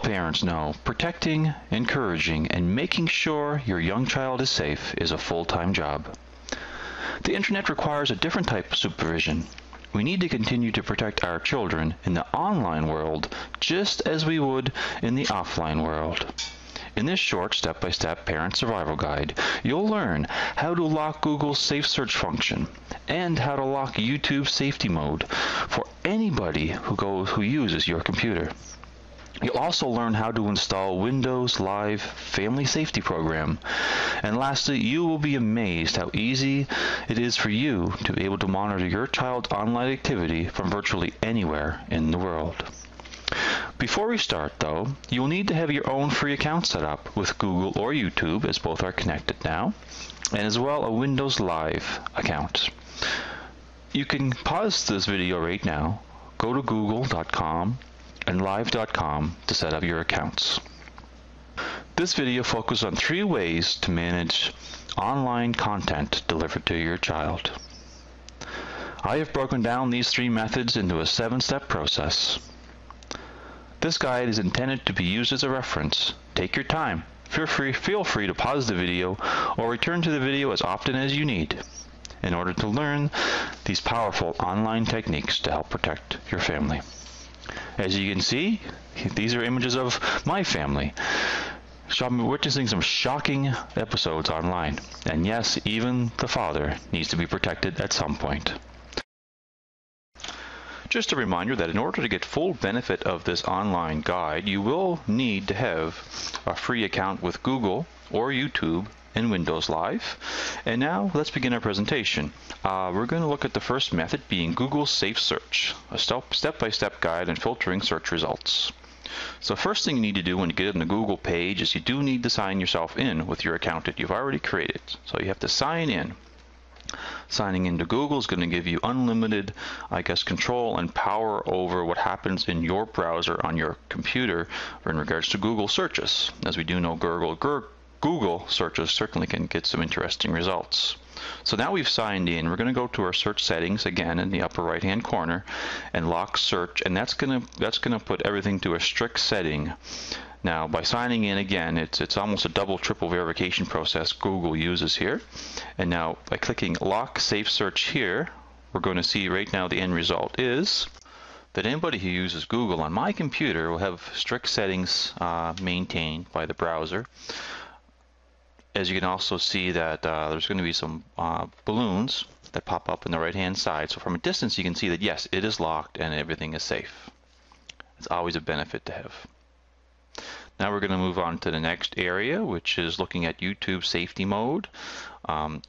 parents know, protecting, encouraging, and making sure your young child is safe is a full-time job. The internet requires a different type of supervision. We need to continue to protect our children in the online world just as we would in the offline world. In this short step-by-step parent survival guide, you'll learn how to lock Google's safe search function and how to lock YouTube safety mode for anybody who uses your computer. You'll also learn how to install Windows Live Family Safety Program. And lastly, you will be amazed how easy it is for you to be able to monitor your child's online activity from virtually anywhere in the world. Before we start, though, you will need to have your own free account set up with Google or YouTube, as both are connected now, and as well a Windows Live account. You can pause this video right now, go to google.com and live.com to set up your accounts. This video focuses on 3 ways to manage online content delivered to your child. I have broken down these 3 methods into a 7-step process. This guide is intended to be used as a reference. Take your time. Feel free to pause the video or return to the video as often as you need in order to learn these powerful online techniques to help protect your family. As you can see, these are images of my family. I'm witnessing some shocking episodes online. And yes, even the father needs to be protected at some point. Just a reminder that in order to get full benefit of this online guide, you will need to have a free account with Google or YouTube and Windows Live. And now let's begin our presentation. We're going to look at the first method being Google's Safe Search, a step-by-step guide in filtering search results. So first thing you need to do when you get in the Google page is you do need to sign yourself in with your account that you've already created. So you have to sign in. Signing into Google is going to give you unlimited, control and power over what happens in your browser on your computer in regards to Google searches. As we do know, Google searches certainly can get some interesting results. So now we've signed in. We're going to go to our search settings again in the upper right hand corner and lock search, and that's going to put everything to a strict setting. Now, by signing in again, it's almost a double, triple verification process Google uses here. And now, by clicking Lock Safe Search here, we're going to see right now the end result is that anybody who uses Google on my computer will have strict settings maintained by the browser. As you can also see that there's going to be some balloons that pop up in the right-hand side. So from a distance, you can see that yes, it is locked and everything is safe. It's always a benefit to have. Now we're going to move on to the next area, which is looking at YouTube safety mode.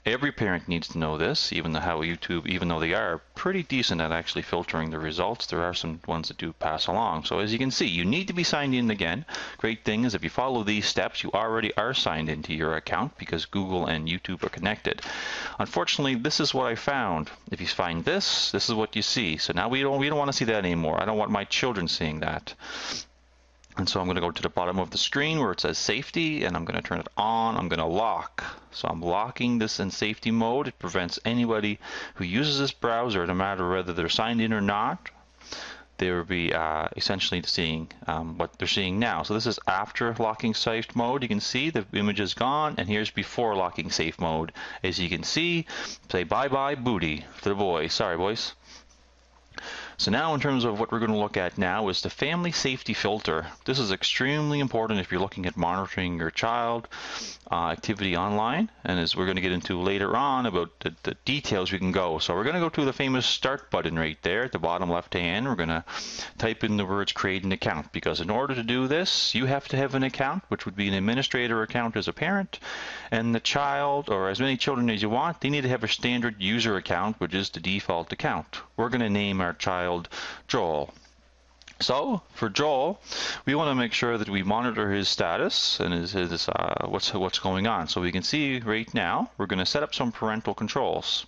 Every parent needs to know this, even though they are pretty decent at actually filtering the results, there are some ones that do pass along. So as you can see, you need to be signed in again. Great thing is if you follow these steps, you already are signed into your account because Google and YouTube are connected. Unfortunately, this is what I found. If you find this is what you see. So now we don't want to see that anymore. I don't want my children seeing that. And so I'm going to go to the bottom of the screen where it says safety, and I'm going to turn it on. I'm going to lock. So I'm locking this in safety mode. It prevents anybody who uses this browser, no matter whether they're signed in or not, they will be essentially seeing what they're seeing now. So this is after locking safe mode. You can see the image is gone, and here's before locking safe mode. As you can see, say bye-bye booty to the boys. Sorry, boys. So now in terms of what we're going to look at now is the family safety filter. This is extremely important if you're looking at monitoring your child activity online, and as we're going to get into later on about the details we can go. So we're going to go to the famous start button right there at the bottom left hand. We're going to type in the words create an account, because in order to do this you have to have an account, which would be an administrator account as a parent, and the child, or as many children as you want, they need to have a standard user account, which is the default account. We're going to name our child Joel. So for Joel, we want to make sure that we monitor his status and his what's going on. So we can see right now we're going to set up some parental controls.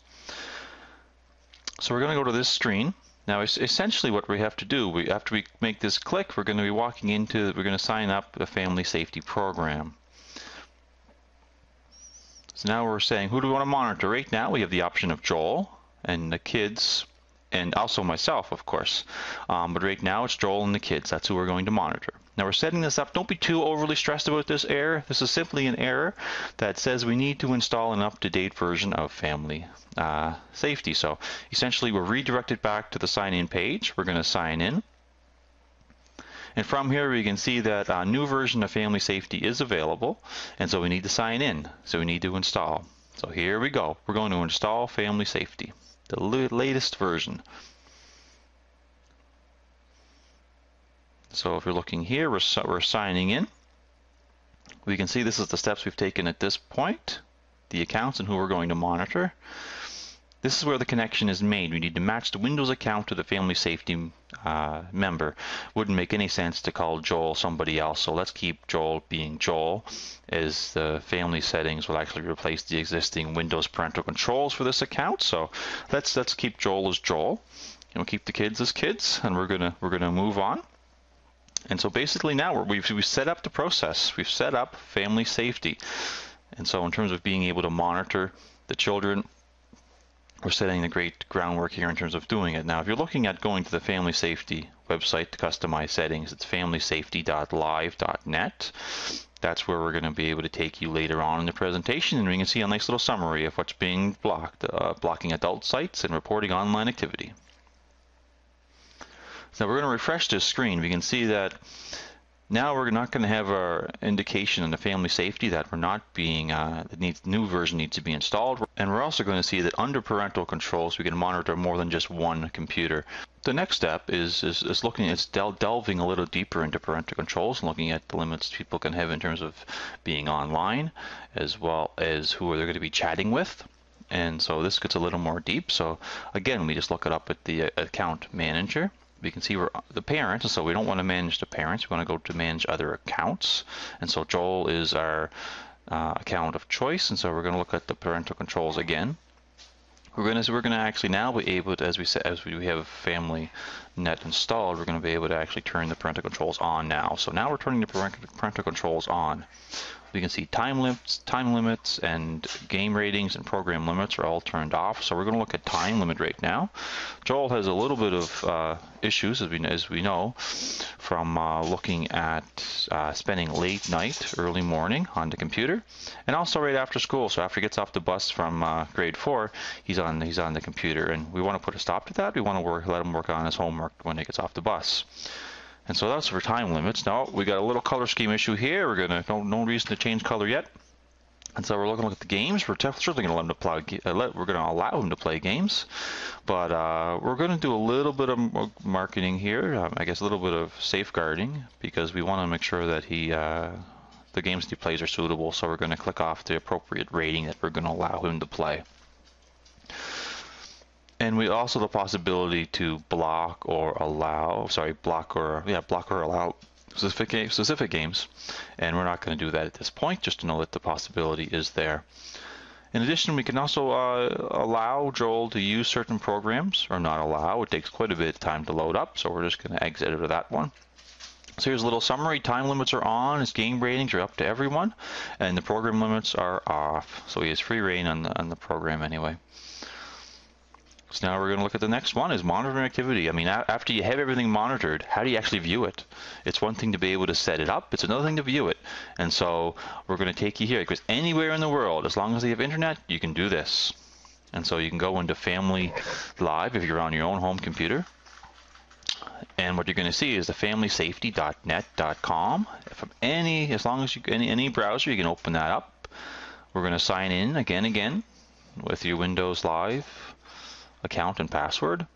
So we're going to go to this screen. Now essentially what we have to do, after we make this click, we're going to sign up the family safety program. So now we're saying, who do we want to monitor? Right now we have the option of Joel and the kids, and also myself, of course. But right now it's Joel and the kids. That's who we're going to monitor. Now we're setting this up. Don't be too overly stressed about this error. This is simply an error that says we need to install an up-to-date version of Family Safety. So essentially we're redirected back to the sign-in page. We're going to sign in. And from here we can see that a new version of Family Safety is available, and so we need to sign in. So we need to install. So here we go. We're going to install Family Safety, the latest version. So if you're looking here, we're signing in. We can see this is the steps we've taken at this point, the accounts and who we're going to monitor. This is where the connection is made. We need to match the Windows account to the Family Safety member. Wouldn't make any sense to call Joel somebody else, so let's keep Joel being Joel, as the family settings will actually replace the existing Windows parental controls for this account. So let's keep Joel as Joel, and we'll keep the kids as kids, and we're gonna move on. And so basically now we've set up the process. We've set up Family Safety, and so in terms of being able to monitor the children, we're setting the great groundwork here in terms of doing it. Now, if you're looking at going to the Family Safety website to customize settings, it's familysafety.live.net. That's where we're going to be able to take you later on in the presentation, and we can see a nice little summary of what's being blocked, blocking adult sites and reporting online activity. So we're going to refresh this screen. We can see that now we're not going to have our indication in the Family Safety that we're not being, the new version needs to be installed. And we're also going to see that under parental controls, we can monitor more than just one computer. The next step is delving a little deeper into parental controls and looking at the limits people can have in terms of being online, as well as who they're going to be chatting with. And so this gets a little more deep. So again, we just look it up at the account manager. We can see we're the parent, and so we don't want to manage the parents. We want to go to manage other accounts. And so Joel is our account of choice, and so we're going to look at the parental controls again. We're going to actually now be able to, as we have Family Net installed, we're going to be able to actually turn the parental controls on now. So now we're turning the parental controls on. We can see time limits, and game ratings and program limits are all turned off. So we're going to look at time limit right now. Joel has a little bit of issues, as we know, from looking at spending late night, early morning on the computer, and also right after school. So after he gets off the bus from grade 4, he's on the computer, and we want to put a stop to that. We want to let him work on his homework when he gets off the bus. And so that's for time limits. Now we got a little color scheme issue here. We're gonna no reason to change color yet. And so we're looking at the games. We're certainly gonna let him to play. We're gonna allow him to play games, but we're gonna do a little bit of marketing here. I guess a little bit of safeguarding, because we want to make sure that the games that he plays are suitable. So we're gonna click off the appropriate rating that we're gonna allow him to play. And we also have the possibility to block or allow specific games, and we're not going to do that at this point, just to know that the possibility is there. In addition, we can also allow Joel to use certain programs, or not allow. It takes quite a bit of time to load up, so we're just going to exit out of that one. So here's a little summary. Time limits are on, his game ratings are up to everyone, and the program limits are off. So he has free reign on the program anyway. So now we're going to look at the next one, is monitoring activity. I mean, after you have everything monitored, how do you actually view it? It's one thing to be able to set it up. It's another thing to view it. And so we're going to take you here, because anywhere in the world, as long as you have internet, you can do this. And so you can go into Family Live if you're on your own home computer. And what you're going to see is the familysafety.net.com. From as long as any browser, you can open that up. We're going to sign in again with your Windows Live account and password.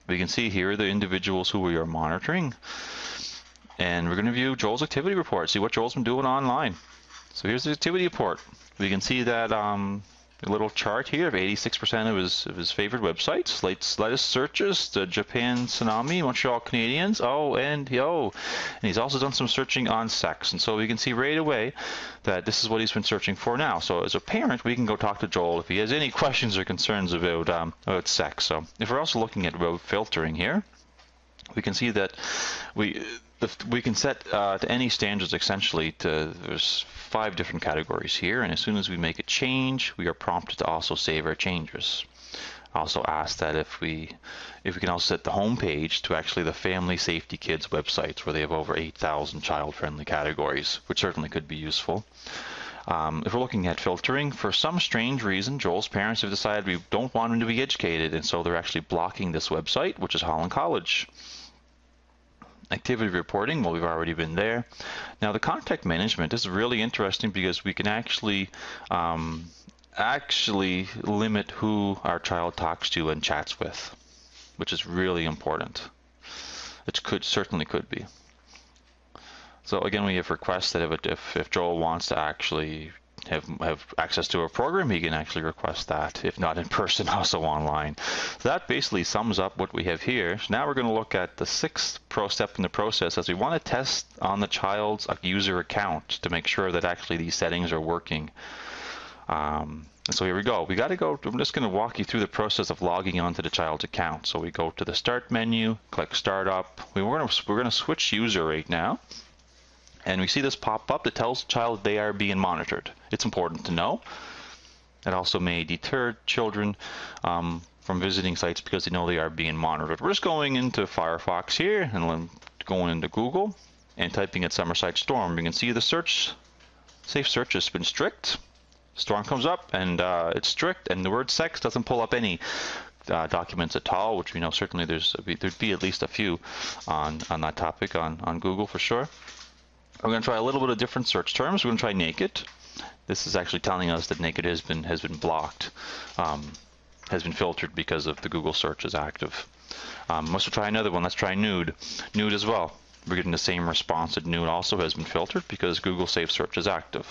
We can see here the individuals who we are monitoring, and we're going to view Joel's activity report, see what Joel's been doing online. So here's the activity report. We can see that a little chart here of 86% of his favorite websites, latest searches, the Japan Tsunami, Montreal Canadiens, and he's also done some searching on sex. And so we can see right away that this is what he's been searching for now. So as a parent, we can go talk to Joel if he has any questions or concerns about sex. So if we're also looking at web filtering here, we can see that we can set to any standards essentially. There's 5 different categories here, and as soon as we make a change, we are prompted to also save our changes. Also ask that if we can also set the home page to actually the Family Safety Kids websites, where they have over 8,000 child-friendly categories, which certainly could be useful. If we're looking at filtering, for some strange reason, Joel's parents have decided we don't want him to be educated, and so they're actually blocking this website, which is Holland College. Activity reporting, well, we've already been there. Now, the contact management is really interesting because we can actually limit who our child talks to and chats with, which is really important. It certainly could be. So again, we have requests that if Joel wants to actually have access to a program, he can actually request that, if not in person, also online. So that basically sums up what we have here. So now we're going to look at the 6th step in the process, as we want to test on the child's user account to make sure that actually these settings are working. So here we go. We got to go. I'm just going to walk you through the process of logging onto the child's account. So we go to the Start menu, click Startup. We're going to switch user right now. And we see this pop up that tells the child they are being monitored. It's important to know. It also may deter children from visiting sites because they know they are being monitored. We're just going into Firefox here and going into Google and typing at Summerside Storm. You can see the safe search has been strict. Storm comes up and it's strict, and the word sex doesn't pull up any documents at all, which we know certainly there'd be at least a few on that topic on Google for sure. We're going to try a little bit of different search terms. We're going to try naked. This is actually telling us that naked has been blocked, has been filtered because of the Google search is active. Let's try another one. Let's try nude. Nude as well. We're getting the same response that nude also has been filtered because Google Safe Search is active.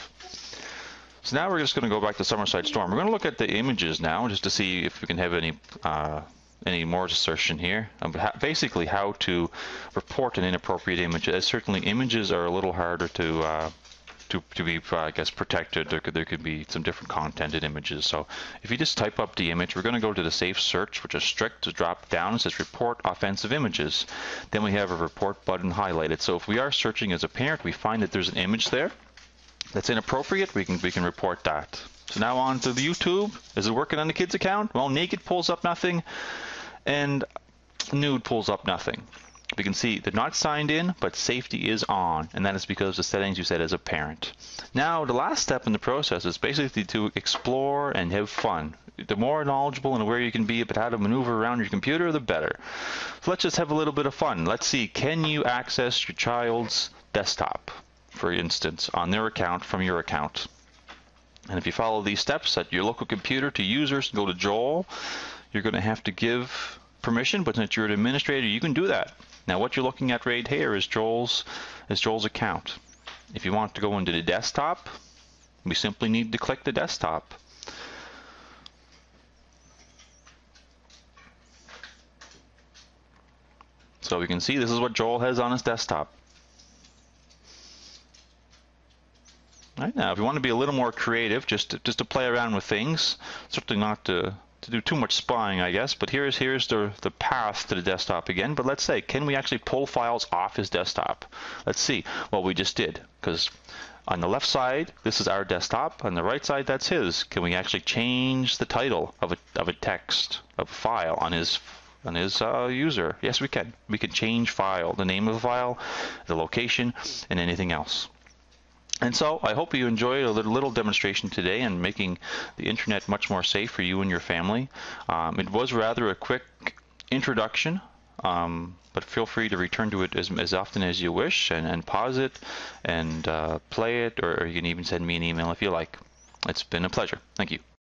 So now we're just going to go back to Summerside Storm. We're going to look at the images now just to see if we can have any more assertion here. Basically how to report an inappropriate image. Certainly images are a little harder to be, I guess, protected. There could be some different content in images. So if you just type up the image, we're going to go to the Safe Search, which is strict, to drop down. It says Report Offensive Images. Then we have a Report button highlighted. So if we are searching as a parent, we find that there's an image there that's inappropriate, we can report that. So now on to the YouTube. Is it working on the kid's account? Well, naked pulls up nothing, and nude pulls up nothing. We can see they're not signed in, but safety is on, and that is because of the settings you set as a parent. Now, the last step in the process is basically to explore and have fun. The more knowledgeable and aware you can be about how to maneuver around your computer, the better. So let's just have a little bit of fun. Let's see, can you access your child's desktop, for instance, on their account from your account? And if you follow these steps at your local computer to users, go to Joel, you're going to have to give permission, but since you're an administrator, you can do that. Now what you're looking at right here is Joel's account. If you want to go into the desktop, we simply need to click the desktop. So we can see this is what Joel has on his desktop. Right, now, if you want to be a little more creative, just to play around with things, certainly not to do too much spying, I guess, but here's the path to the desktop again. But let's say, can we actually pull files off his desktop? Let's see. Well, we just did, because on the left side, this is our desktop. On the right side, that's his. Can we actually change the title of a text, of a file on his user? Yes, we can. We can change file, the name of the file, the location, and anything else. And so I hope you enjoyed a little demonstration today in making the internet much more safe for you and your family. It was rather a quick introduction, but feel free to return to it as often as you wish and pause it and play it, or you can even send me an email if you like. It's been a pleasure. Thank you.